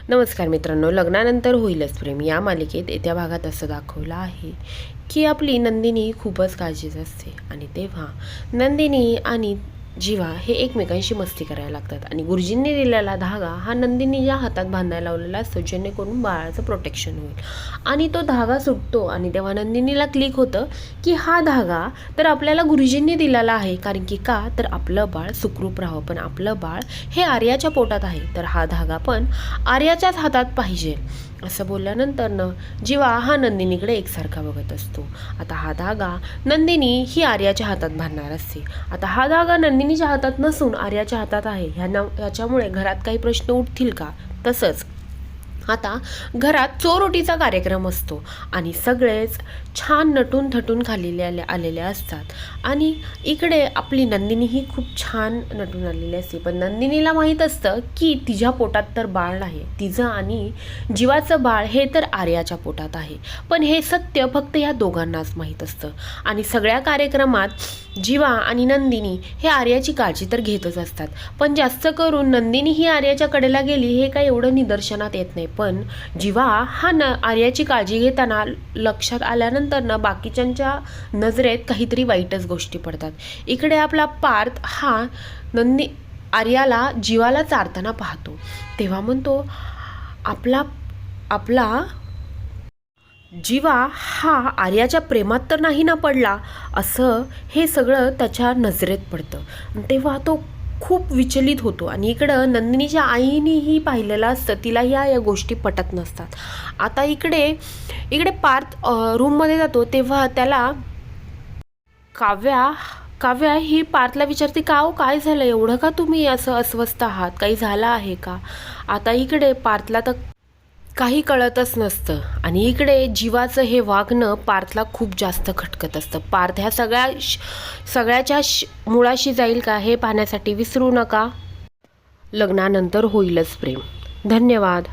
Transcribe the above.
नमस्कार मित्रांनो, लग्नानंतर होईलच प्रेम या मालिकेत येत्या भागात असं दाखवलं आहे की आपली नंदिनी खूपच काळजीत असते आणि तेव्हा नंदिनी आणि जीवा हे एकमेकांशी मस्ती करायला लागतात आणि गुरुजींनी दिलेला धागा हा नंदिनीच्या हातात बांधायला लावलेला असतो जेणेकरून बाळाचं प्रोटेक्शन होईल आणि तो धागा सुटतो आणि तेव्हा नंदिनीला क्लिक होतं की हा धागा तर आपल्याला गुरुजींनी दिलेला आहे, कारण की का तर आपलं बाळ सुखरूप राहावं, पण आपलं बाळ हे आर्याच्या पोटात आहे तर हा धागा पण आर्याच्याच हातात पाहिजे असं बोलल्यानंतर जीवा हा नंदिनीकडे एकसारखा बघत असतो। आता हा धागा नंदिनी ही आर्याच्या हातात बांधणार असते। आता हा धागा नंदिनीच्या हातात नसून आर्याच्या हातात आहे, ह्याच्यामुळे घरात काही प्रश्न उठतील का? तसंच आता घरात चोरोटीचा कार्यक्रम असतो आणि सगळेच छान नटून थटून आलेले असतात आणि इकडे आपली नंदिनी ही खूप छान नटून आलेली असते, पण नंदिनीला माहीत असतं की तिच्या पोटात तर बाळ नाही, तिचं आणि जीवाचं बाळ हे तर आर्याच्या पोटात आहे, पण हे सत्य फक्त ह्या दोघांनाच माहीत असतं। आणि सगळ्या कार्यक्रमात जीवा आणि नंदिनी हे आर्याची काळजी तर घेतच असतात, पण जास्त करून नंदिनी ही आर्याच्या कडेला गेली हे काही एवढं निदर्शनात येत नाही, पण जीवा हा आर्याची काळजी घेताना लक्षात आल्यानंतर बाकीच्यांच्या नजरेत काहीतरी वाईटच गोष्टी पडतात। इकडे आपला पार्थ हा आर्याला जीवाला चारताना पाहतो, तेव्हा म्हणतो आपला जीवा हा आर्याच्या प्रेमात तर नाही ना पडला, असं हे सगळं त्याच्या नजरेत पडतं। तेव्हा तो खूप विचलित होतो आणि इकडं नंदिनीच्या आईनेही पाहिलेलं असतं, तिलाही या गोष्टी पटत नसतात। आता इकडे पार्थ रूममध्ये जातो तेव्हा त्याला काव्या ही पार्थला विचारते, का हो काय झालं, एवढं का तुम्ही असं अस्वस्थ आहात, काही झालं आहे का? आता इकडे पार्थला तर काही कळतच नसतं आणि इकडे जीवाचं हे वागणं पार्थला खूप जास्त खटकत असतं। पार्थ ह्या सगळ्याच्या मुळाशी जाईल का हे पाहण्यासाठी विसरू नका लग्नानंतर होईलच प्रेम। धन्यवाद।